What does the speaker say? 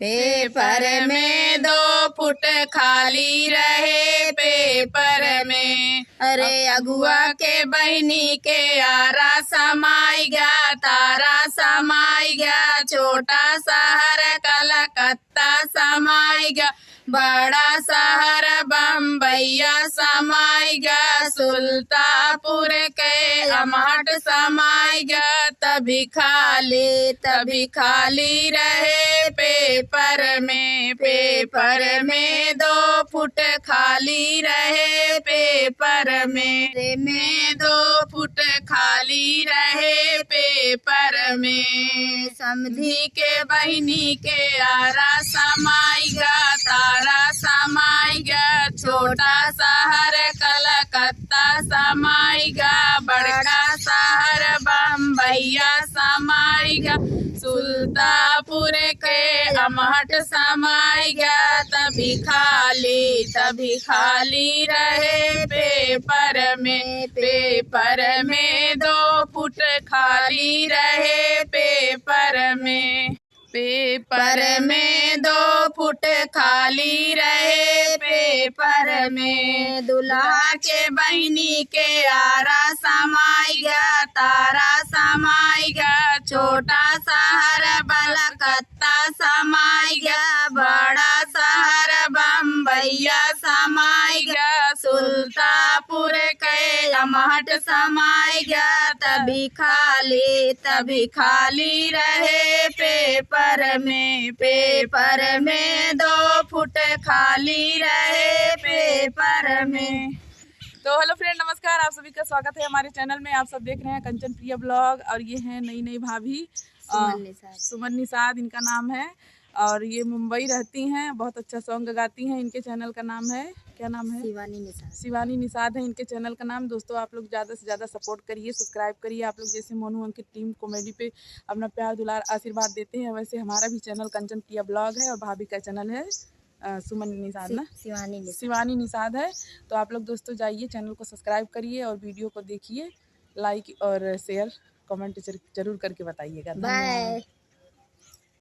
Paper में 2 foot खाली रहे पेपर में। अरे अगुआ के बहनी के आरा समाई गया, तारा समाई गया, छोटा शहर कलकत्ता समाई गया, बड़ा शहर बम्बैया समाई गया, सुल्तानपुर के अमहट समाई गया। तभी खाली रहे पेपर में। पेपर में 2 फुट खाली रहे पेपर में 2 फुट खाली रहे पेपर में। समधी के बहनी के आरा समाई गया, तारा समाई गया, छोटा शहर कलकत्ता समाई गया, बड़ा शहर बम्बैया समाई गया, सुल्तानपुर के अमहट समाई गया। तभी खाली रहे पेपर में। पेपर में 2 फुट खाली रहे पेपर में। पेपर में 2 फुट खाली रहे पेपर में। दुल्हा के बहनी के आरा समाई गया, तारा समाई गया, छोटा शहर कलकत्ता समाई गया, बड़ा शहर बम्बैया समाई गया, सुल्तानपुर के अमहट समाई गया। तभी खाली रहे पेपर में। पेपर में 2 फुट खाली रहे पेपर में। तो हेलो फ्रेंड, नमस्कार। आप सभी का स्वागत है हमारे चैनल में। आप सब देख रहे हैं कंचन प्रिया ब्लॉग और ये है नई भाभी सुमन निषाद इनका नाम है और ये मुंबई रहती हैं। बहुत अच्छा सॉन्ग गाती हैं। इनके चैनल का नाम है, क्या नाम है? शिवानी निषाद है इनके चैनल का नाम। दोस्तों आप लोग ज़्यादा से ज़्यादा सपोर्ट करिए, सब्सक्राइब करिए। आप लोग जैसे मोनू अंकित टीम कॉमेडी पे अपना प्यार दुलार आशीर्वाद देते हैं, वैसे हमारा भी चैनल कंचन प्रिया ब्लॉग है और भाभी का चैनल है सुमन निषाद ना शिवानी निषाद है। तो आप लोग दोस्तों जाइए, चैनल को सब्सक्राइब करिए और वीडियो को देखिए, लाइक और शेयर कमेंट जरूर करके बताइएगा। बाय।